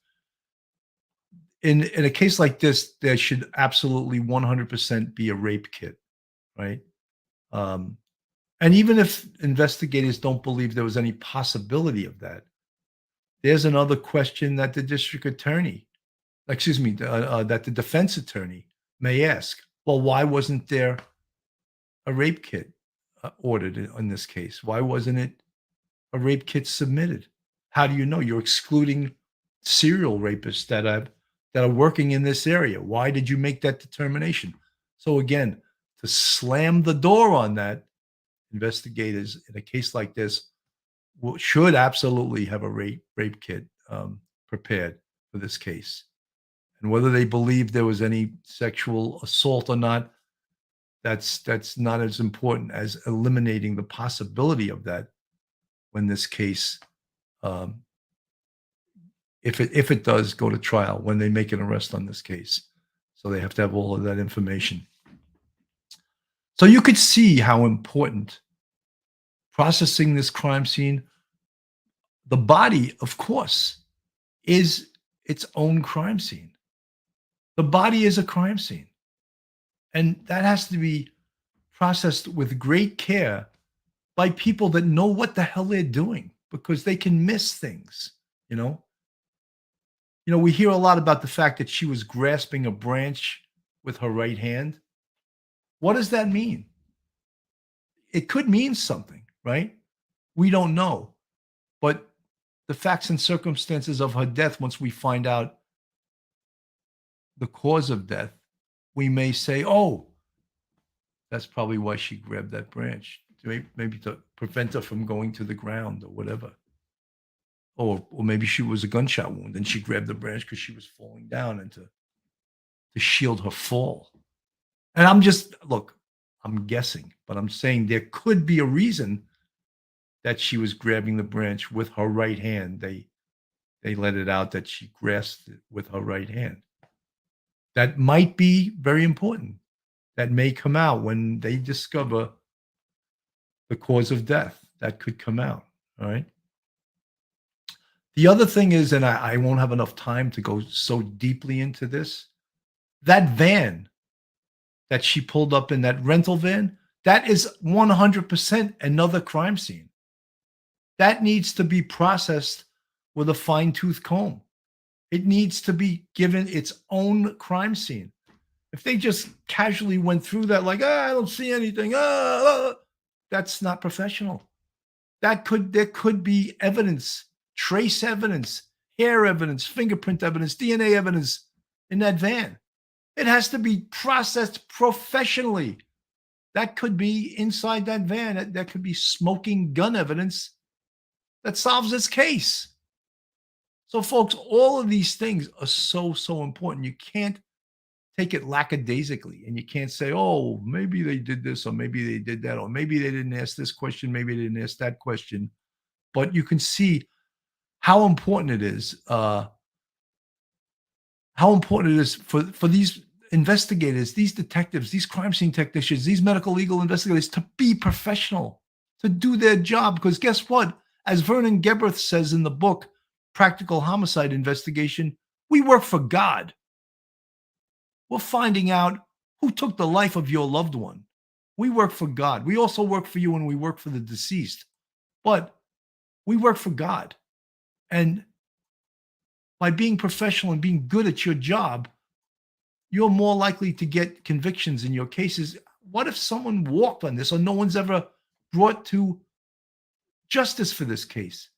In a case like this, there should absolutely 100% be a rape kit, right? And even if investigators don't believe there was any possibility of that, there's another question that the district attorney, that the defense attorney may ask. Well, why wasn't there a rape kit ordered in this case? Why wasn't it a rape kit submitted? How do you know? You're excluding serial rapists that are working in this area. Why did you make that determination? So again, to slam the door on that, investigators in a case like this should absolutely have a rape kit prepared for this case. And whether they believe there was any sexual assault or not, that's not as important as eliminating the possibility of that when this case, if it does go to trial, when they make an arrest on this case. So they have to have all of that information. So you could see how important processing this crime scene, the body, of course, is its own crime scene. The body is a crime scene. And that has to be processed with great care by people that know what the hell they're doing, because they can miss things, you know? You know, we hear a lot about the fact that she was grasping a branch with her right hand. What does that mean? It could mean something, right? We don't know. But the facts and circumstances of her death, once we find out the cause of death, we may say, oh, that's probably why she grabbed that branch, maybe to prevent her from going to the ground or whatever. Or maybe she was a gunshot wound and she grabbed the branch because she was falling down and to shield her fall. And I'm guessing, but I'm saying there could be a reason that she was grabbing the branch with her right hand. They let it out that she grasped it with her right hand. That might be very important. That may come out when they discover the cause of death. That could come out. All right. The other thing is, and I won't have enough time to go so deeply into this, that van that she pulled up in, that rental van, that is 100% another crime scene. That needs to be processed with a fine-tooth comb. It needs to be given its own crime scene. If they just casually went through that like, I don't see anything, that's not professional. There could be evidence, trace evidence, hair evidence, fingerprint evidence, DNA evidence in that van. It has to be processed professionally. That could be inside that van. That could be smoking gun evidence that solves this case. So, folks, all of these things are so, so important. You can't take it lackadaisically, and you can't say, oh, maybe they did this, or maybe they did that, or maybe they didn't ask this question, maybe they didn't ask that question. But you can see how important it is, for these investigators, these detectives, these crime scene technicians, these medical legal investigators to be professional, to do their job. Because guess what? As Vernon Gebhardt says in the book, Practical Homicide Investigation, we work for God. We're finding out who took the life of your loved one. We work for God. We also work for you when we work for the deceased. But we work for God. And by being professional and being good at your job, you're more likely to get convictions in your cases. What if someone walked on this or no one's ever brought to justice for this case?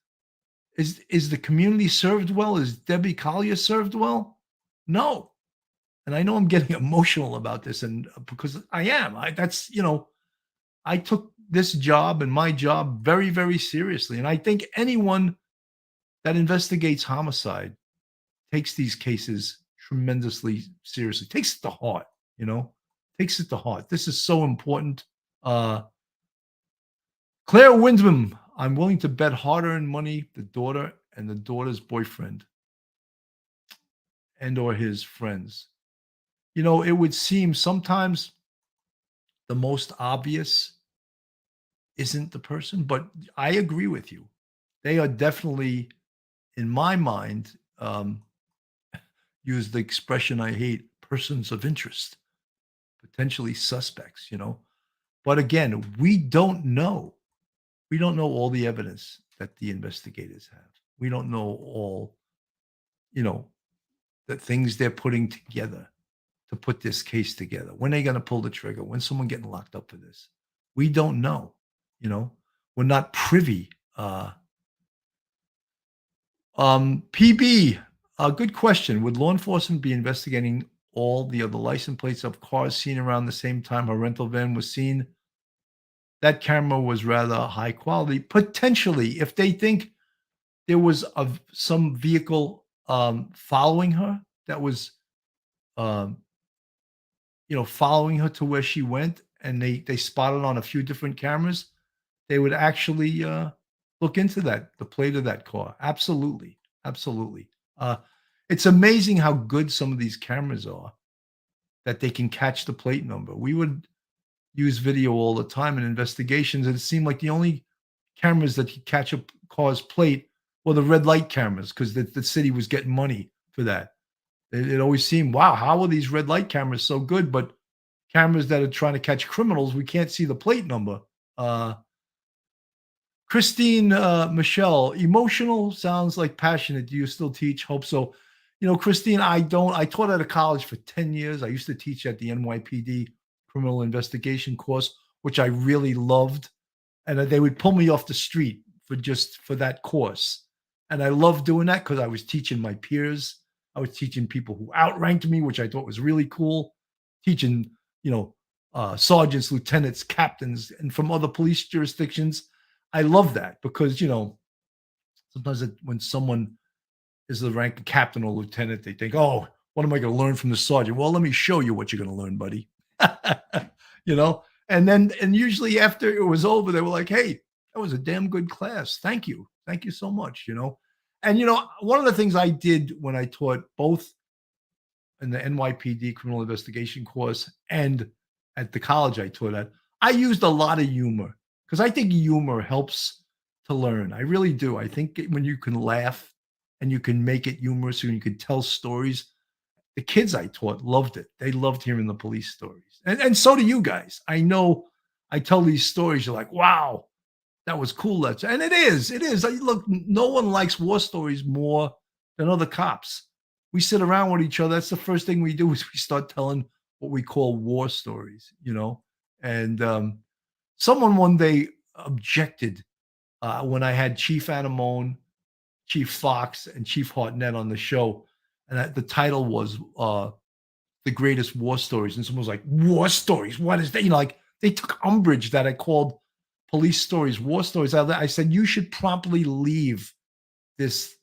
Is the community served well? Is Debbie Collier served well? No. And I know I'm getting emotional about this, and because I am. I took this job and my job very, very seriously. And I think anyone that investigates homicide takes these cases tremendously seriously, takes it to heart, takes it to heart. This is so important. Claire Windham, I'm willing to bet hard-earned money the daughter and the daughter's boyfriend and or his friends. It would seem sometimes the most obvious isn't the person, but I agree with you. They are definitely, in my mind, use the expression I hate, persons of interest, potentially suspects, But again, we don't know. We don't know all the evidence that the investigators have. We don't know all, the things they're putting together to put this case together. When are they going to pull the trigger? When's someone getting locked up for this? We don't know. We're not privy. PB, a good question. Would law enforcement be investigating all the other license plates of cars seen around the same time her rental van was seen? That camera was rather high quality. Potentially, if they think there was some vehicle following her that was, following her to where she went, and they spotted on a few different cameras, they would actually look into that, the plate of that car. Absolutely. Absolutely. It's amazing how good some of these cameras are, that they can catch the plate number. We would use video all the time in investigations, and it seemed like the only cameras that could catch a car's plate were the red light cameras, because the city was getting money for that. It always seemed, wow, how are these red light cameras so good? But cameras that are trying to catch criminals, we can't see the plate number. Christine Michelle, emotional sounds like passionate. Do you still teach? Hope so. Christine, I don't. I taught at a college for 10 years. I used to teach at the NYPD criminal investigation course, which I really loved. And they would pull me off the street for that course. And I loved doing that because I was teaching my peers. I was teaching people who outranked me, which I thought was really cool. Teaching, sergeants, lieutenants, captains, and from other police jurisdictions. I love that because, sometimes when someone is the rank of captain or lieutenant, they think, oh, what am I going to learn from the sergeant? Well, let me show you what you're going to learn, buddy. And usually after it was over, they were like, hey, that was a damn good class. Thank you. Thank you so much, And, one of the things I did when I taught both in the NYPD criminal investigation course and at the college I taught at, I used a lot of humor because I think humor helps to learn. I really do. I think when you can laugh and you can make it humorous and you can tell stories, the kids I taught loved it. They loved hearing the police stories. And so do you guys. I know I tell these stories, you're like, wow, that was cool. And it is. Look, no one likes war stories more than other cops. We sit around with each other. That's the first thing we do is we start telling what we call war stories, And someone one day objected when I had Chief Anamone, Chief Fox, and Chief Hartnett on the show. And the title was The Greatest War Stories. And someone was like, war stories? What is that? They took umbrage that I called police stories war stories. I said, you should promptly leave this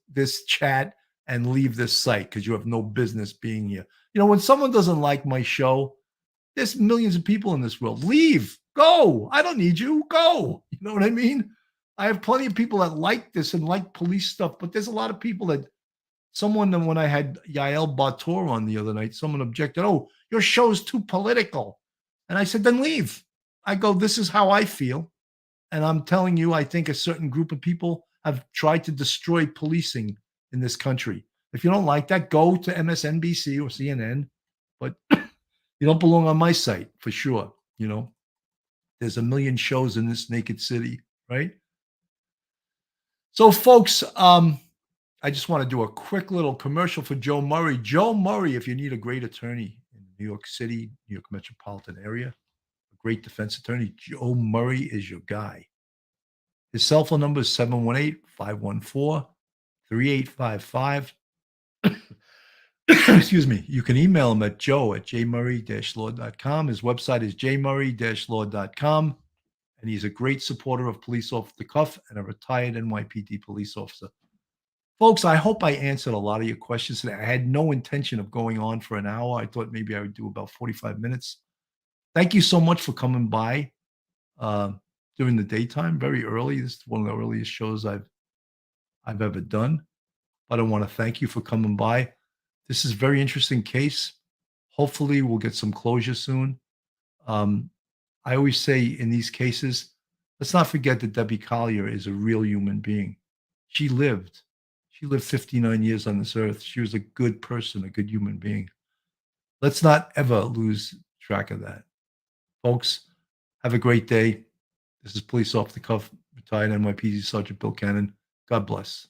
chat and leave this site because you have no business being here. When someone doesn't like my show, there's millions of people in this world. Leave. Go. I don't need you. Go. You know what I mean? I have plenty of people that like this and like police stuff, but there's a lot of people that when I had Yael Bator on the other night, someone objected, oh, your show's too political. And I said, then leave. I go, this is how I feel. And I'm telling you, I think a certain group of people have tried to destroy policing in this country. If you don't like that, go to MSNBC or CNN, but you don't belong on my site for sure. There's a million shows in this naked city, right? So folks, I just want to do a quick little commercial for Joe Murray. Joe Murray, if you need a great attorney in New York City, New York metropolitan area, a great defense attorney, Joe Murray is your guy. His cell phone number is 718-514-3855. Excuse me. You can email him at joe@jmurray-law.com. His website is jmurray-law.com. And he's a great supporter of Police Off the Cuff and a retired NYPD police officer. Folks, I hope I answered a lot of your questions today. I had no intention of going on for an hour. I thought maybe I would do about 45 minutes. Thank you so much for coming by during the daytime, very early. This is one of the earliest shows I've ever done. But I want to thank you for coming by. This is a very interesting case. Hopefully, we'll get some closure soon. I always say in these cases, let's not forget that Debbie Collier is a real human being. She lived 59 years on this earth. She was a good person, a good human being. Let's not ever lose track of that. Folks, have a great day. This is Police Off the Cuff, retired NYPD Sergeant Bill Cannon. God bless.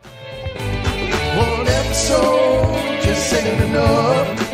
One episode just ain't enough.